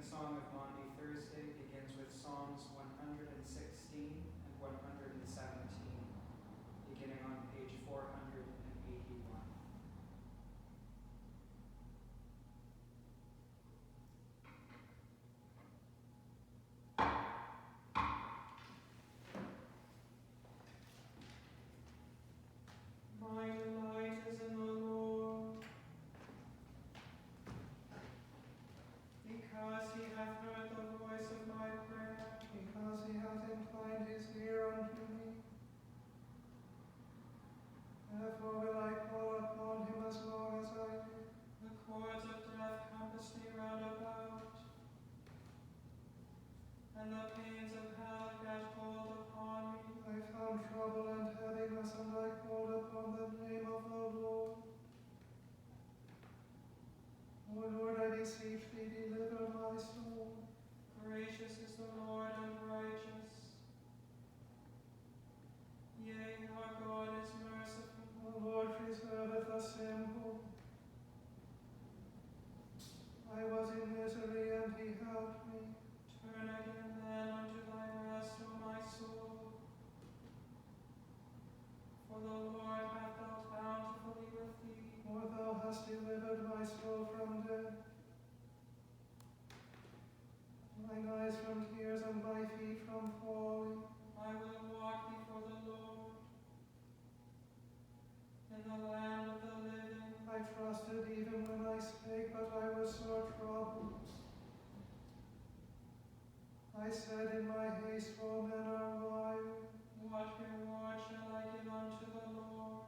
Evensong of Maundy Thursday begins with Psalms 116 and 117, beginning on page 481. My delight is in the Lord, because he hath heard the voice of my prayer, because he hath inclined his ear unto me. Therefore will I call upon him as long as I live. The cords of death compassed me round about, and the pains of hell gat hold upon me. I found trouble and heaviness, and I called upon the name of the Lord. O Lord, I beseech thee, deliver my soul. Gracious is the Lord and righteous. Yea, our God is merciful. The Lord preserveth the simple. I was in misery, and he helped me. Turn again then unto thy rest, O my soul. For the Lord hath dealt bountifully with thee. For thou hast delivered my soul from death, mine eyes from tears, and my feet from falling. I will walk before the Lord in the land of the living. I trusted even when I spake, but I was sore troubled. I said in my haste, all men are wild. What reward shall I give unto the Lord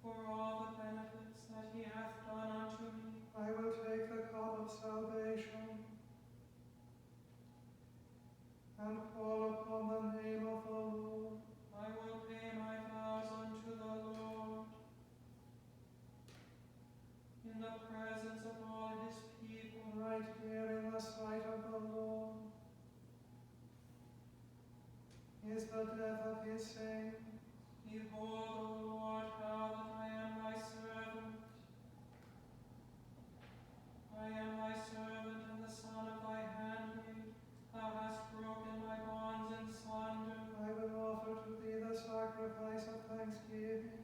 for all the benefits that he hath done unto me? I will take the cup of salvation and call upon the name of the Lord. I will pay my vows unto the Lord in the presence of all his people. Right here in the sight of the Lord is the death of his saints. Behold, O Lord, how that I am thy servant. I am thy servant and the son of thy handmaid. Thou hast broken my bonds in sunder. I will offer to thee the sacrifice of thanksgiving,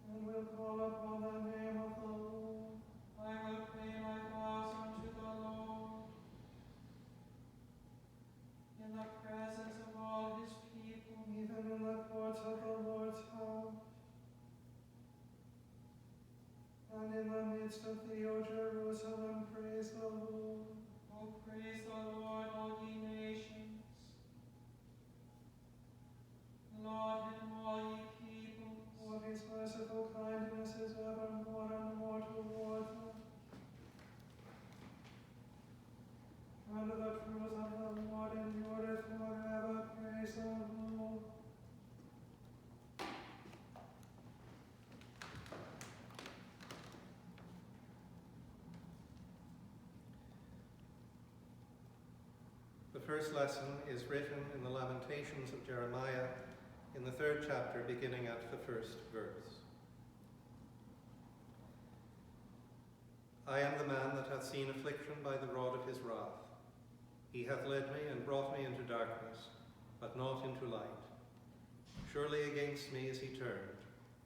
and will call upon the name of the Lord. I will pay my vows unto the Lord in the presence of all his people. Even in the courts of the Lord's house, and in the midst of thee, O Jerusalem, praise the Lord. O praise the Lord, all ye nations. Laud him, all ye peoples. For his merciful kindness is ever more and more toward us. And the truth of the Lord endureth forever. Praise the Lord. The first lesson is written in the Lamentations of Jeremiah in the 3rd chapter, beginning at the 1st verse. I am the man that hath seen affliction by the rod of his wrath. He hath led me and brought me into darkness, but not into light. Surely against me is he turned.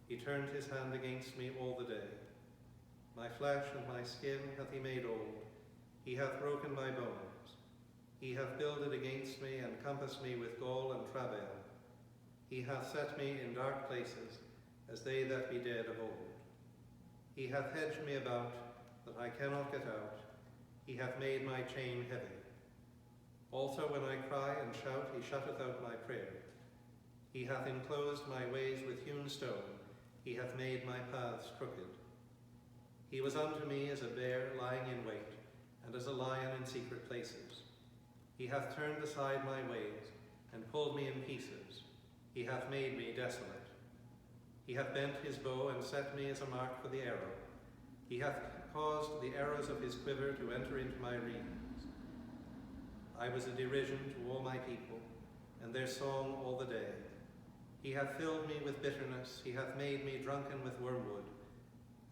He turned his hand against me all the day. My flesh and my skin hath he made old. He hath broken my bones. He hath builded against me and compassed me with gall and travail. He hath set me in dark places, as they that be dead of old. He hath hedged me about, that I cannot get out. He hath made my chain heavy. Also when I cry and shout, he shutteth out my prayer. He hath enclosed my ways with hewn stone. He hath made my paths crooked. He was unto me as a bear lying in wait, and as a lion in secret places. He hath turned aside my ways, and pulled me in pieces. He hath made me desolate. He hath bent his bow, and set me as a mark for the arrow. He hath caused the arrows of his quiver to enter into my reins. I was a derision to all my people, and their song all the day. He hath filled me with bitterness. He hath made me drunken with wormwood.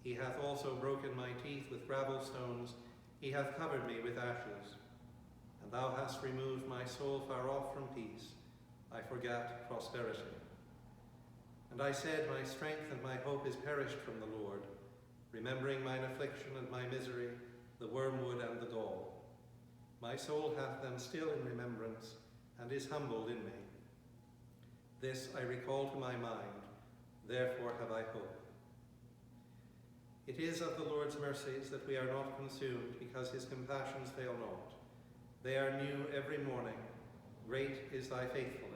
He hath also broken my teeth with gravel stones. He hath covered me with ashes. And thou hast removed my soul far off from peace. I forgat prosperity. And I said, my strength and my hope is perished from the Lord, remembering mine affliction and my misery, the wormwood and the gall. My soul hath them still in remembrance, and is humbled in me. This I recall to my mind, therefore have I hope. It is of the Lord's mercies that we are not consumed, because his compassions fail not. They are new every morning. Great is thy faithfulness.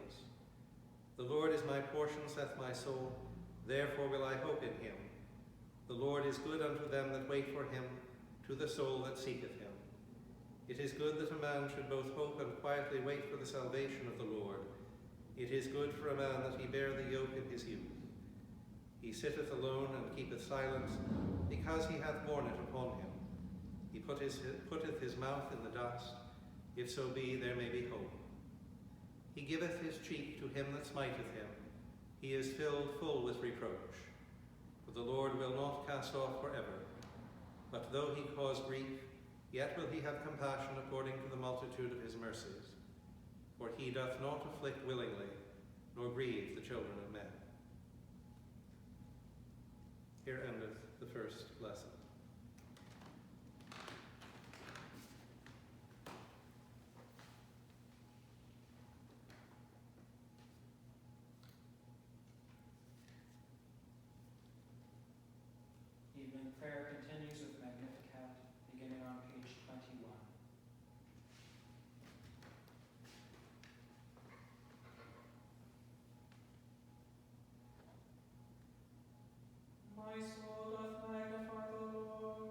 The Lord is my portion, saith my soul, therefore will I hope in him. The Lord is good unto them that wait for him, to the soul that seeketh him. It is good that a man should both hope and quietly wait for the salvation of the Lord. It is good for a man that he bear the yoke in his youth. He sitteth alone and keepeth silence, because he hath borne it upon him. He putteth his mouth in the dust, if so be there may be hope. He giveth his cheek to him that smiteth him. He is filled full with reproach. For the Lord will not cast off forever. But though he cause grief, yet will he have compassion according to the multitude of his mercies. For he doth not afflict willingly, nor grieve the children of men. Here endeth the first lesson. Evening prayer continues with Magnificat, beginning on page 21. My soul doth magnify the Lord,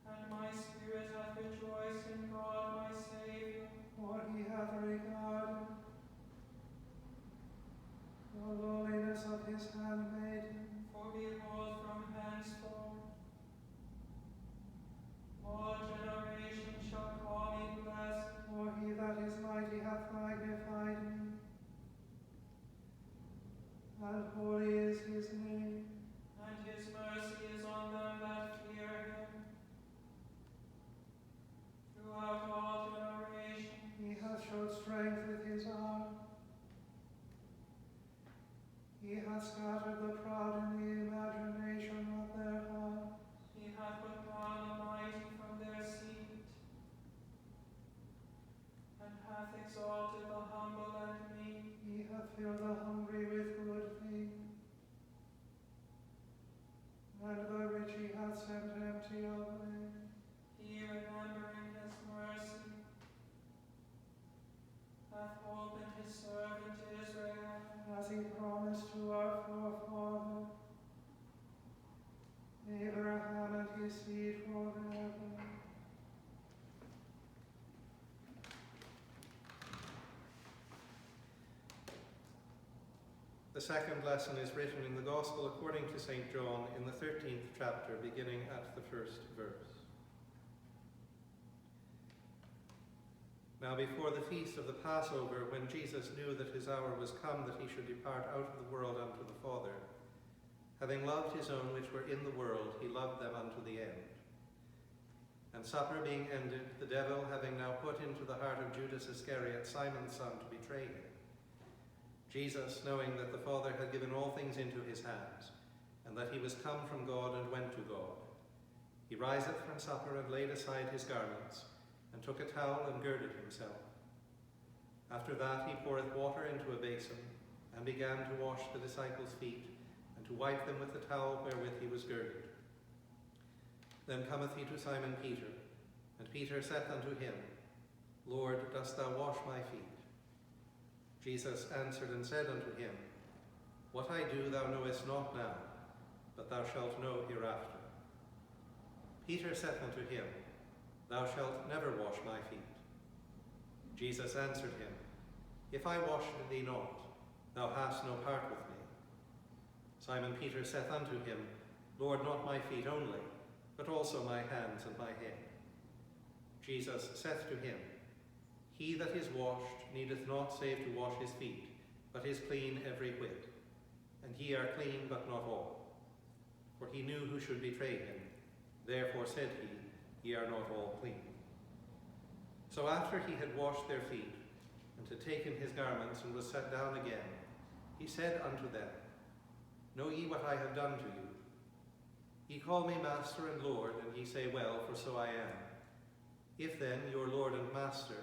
and my spirit hath rejoiced in God my Saviour. For he hath regarded the lowliness of his handmaiden. For behold, from henceforth all generations shall call me blessed. For he that is mighty hath magnified me, and holy is his name. And his mercy is on them that fear him throughout all generations. He hath showed strength with his arm. He hath scattered the proud in the imagination of their heart. He hath put down the mighty from their seat, and hath exalted the humble and meek. He hath filled the hungry with good things, and the rich he hath sent empty away. He, remembering his mercy, hath opened his servant Israel. As he promised to our forefather, Abraham and his seed forever. The second lesson is written in the Gospel according to St. John in the 13th chapter, beginning at the first verse. Now before the feast of the Passover, when Jesus knew that his hour was come that he should depart out of the world unto the Father, having loved his own which were in the world, he loved them unto the end. And supper being ended, the devil having now put into the heart of Judas Iscariot, Simon's son, to betray him, Jesus, knowing that the Father had given all things into his hands, and that he was come from God and went to God, he riseth from supper and laid aside his garments, and took a towel and girded himself. After that he poureth water into a basin, and began to wash the disciples' feet, and to wipe them with the towel wherewith he was girded. Then cometh he to Simon Peter, and Peter saith unto him, Lord, dost thou wash my feet? Jesus answered and said unto him, What I do thou knowest not now, but thou shalt know hereafter. Peter saith unto him, Thou shalt never wash my feet. Jesus answered him, If I wash thee not, thou hast no part with me. Simon Peter saith unto him, Lord, not my feet only, but also my hands and my head. Jesus saith to him, He that is washed needeth not save to wash his feet, but is clean every whit. And ye are clean, but not all. for he knew who should betray him. Therefore said he, Ye are not all clean. So after he had washed their feet, and had taken his garments, and was sat down again, he said unto them, Know ye what I have done to you? Ye call me Master and Lord, and ye say, Well, for so I am. If then your Lord and Master,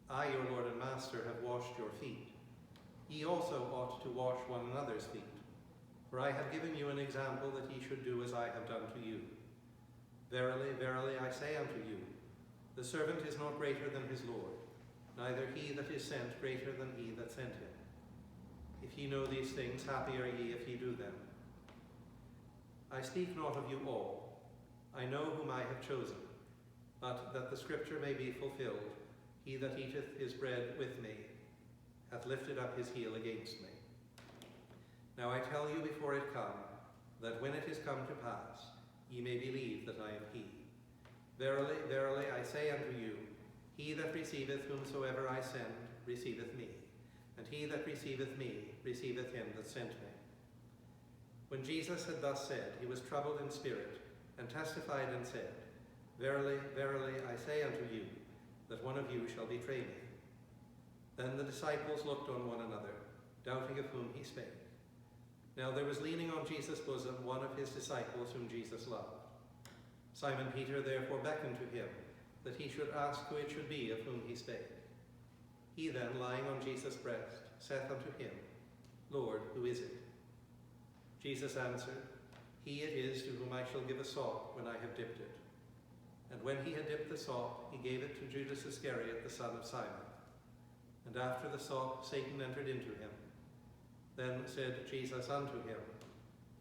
I your Lord and Master, have washed your feet, ye also ought to wash one another's feet. For I have given you an example that ye should do as I have done to you. Verily, verily, I say unto you, the servant is not greater than his Lord, neither he that is sent greater than he that sent him. If ye know these things, happy are ye if ye do them. I speak not of you all. I know whom I have chosen, but that the scripture may be fulfilled, he that eateth his bread with me hath lifted up his heel against me. Now I tell you before it come, that when it is come to pass, ye may believe that I am he. Verily, verily, I say unto you, he that receiveth whomsoever I send receiveth me, and he that receiveth me receiveth him that sent me. When Jesus had thus said, he was troubled in spirit, and testified and said, Verily, verily, I say unto you, that one of you shall betray me. Then the disciples looked on one another, doubting of whom he spake. Now there was leaning on Jesus' bosom one of his disciples whom Jesus loved. Simon Peter therefore beckoned to him, that he should ask who it should be of whom he spake. He then, lying on Jesus' breast, saith unto him, Lord, who is it? Jesus answered, He it is to whom I shall give a sop when I have dipped it. And when he had dipped the sop, he gave it to Judas Iscariot, the son of Simon. And after the sop, Satan entered into him. Then said Jesus unto him,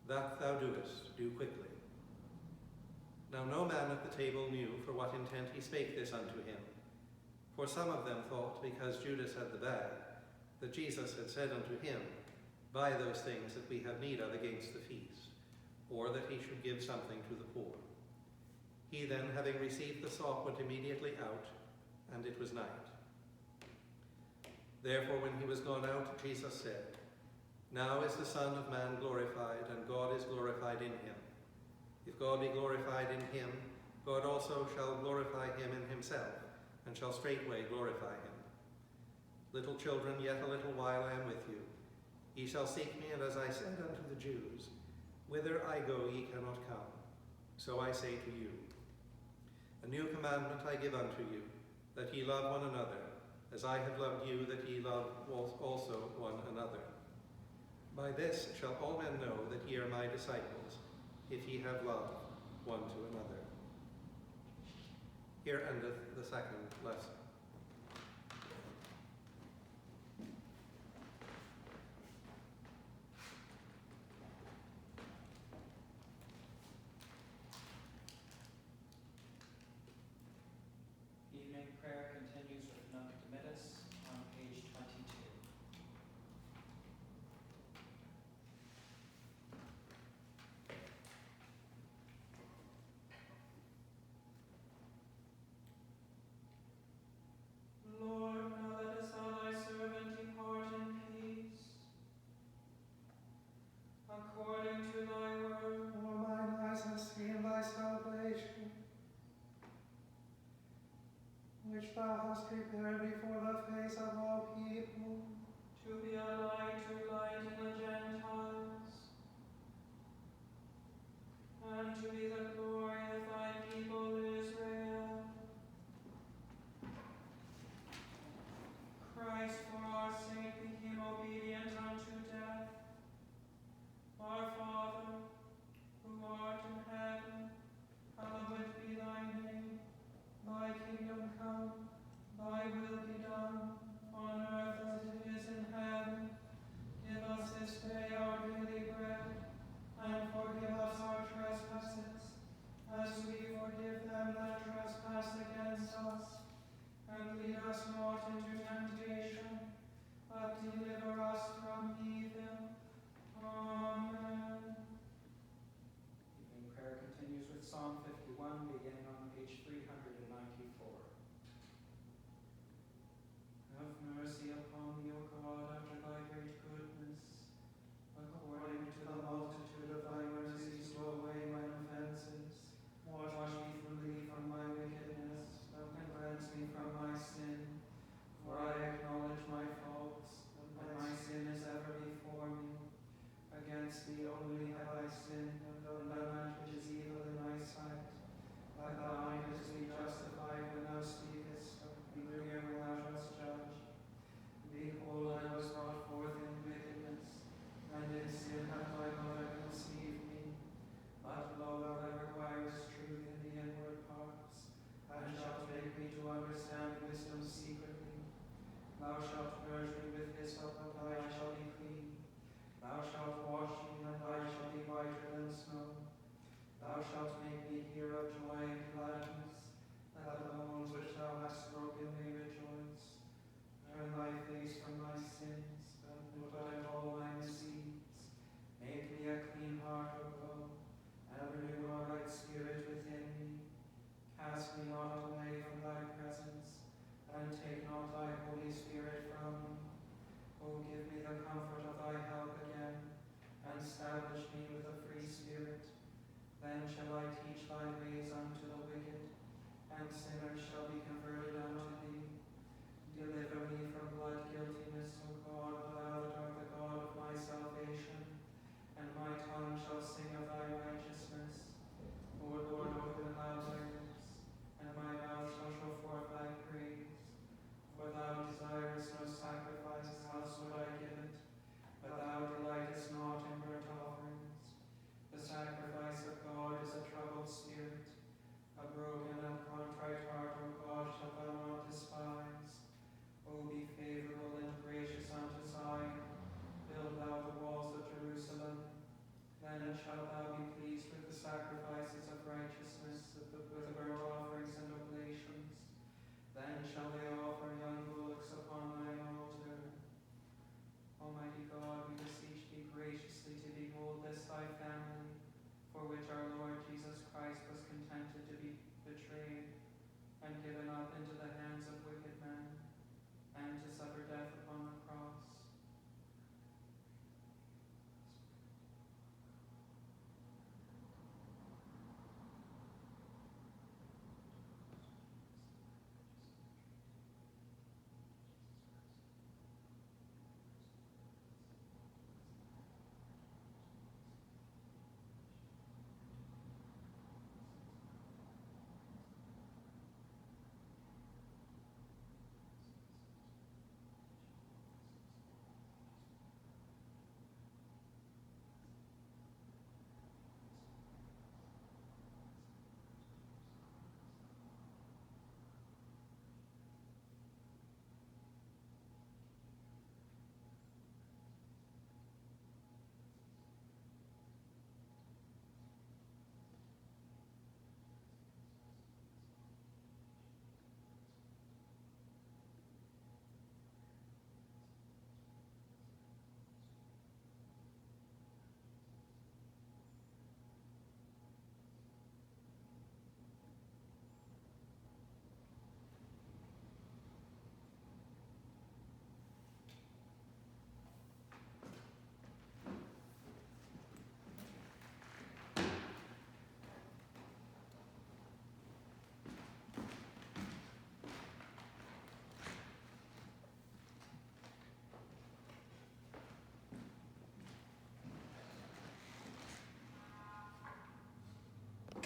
That thou doest, do quickly. Now no man at the table knew for what intent he spake this unto him. For some of them thought, because Judas had the bag, that Jesus had said unto him, Buy those things that we have need of against the feast, or that he should give something to the poor. He then, having received the sop, went immediately out, and it was night. Therefore when he was gone out, Jesus said, Now is the Son of Man glorified, and God is glorified in him. If God be glorified in him, God also shall glorify him in himself, and shall straightway glorify him. Little children, yet a little while I am with you. Ye shall seek me, and as I said unto the Jews, Whither I go ye cannot come. So I say to you. A new commandment I give unto you, that ye love one another, as I have loved you, that ye love also one another. By this shall all men know that ye are my disciples, if ye have love one to another. Here endeth the second lesson. Evening prayer continues with Nunc Dimittis on page 22. Lord, now lettest thou thy servant depart in peace, according to thy word. For mine eyes have seen thy salvation, which thou hast prepared before the face of all people, To be a light to lighten the Gentiles, and to be the glory of thy people Israel. Christ for our sake became obedient unto death. Our Father, who art in heaven, hallowed be thy name. Thy kingdom come, thy will be done, on earth as it is in heaven. Give us this day our daily bread, and forgive us our trespasses, as we forgive them that trespass against us. And lead us not into temptation, but deliver us from evil. Amen. Evening prayer continues with Psalm 51, beginning on page 394. Have mercy upon me, O God, after thy great goodness. According to the multitude of thy mercies, wisdom secretly. Thou shalt purge me with hyssop, and I shall be clean. Thou shalt wash me, and I shall be whiter than snow. Thou shalt make me hear of joy and gladness, that the bones which thou hast broken may rejoice. Turn thy face from my sins, and put out all my misdeeds. Make me a clean heart, O God, and renew a right spirit within me. Cast me not away from thy presence, and take not thy Holy Spirit from me. O give me the comfort of thy help again, and establish me with a free spirit. Then shall I teach thy ways unto the wicked, and sinners shall be converted unto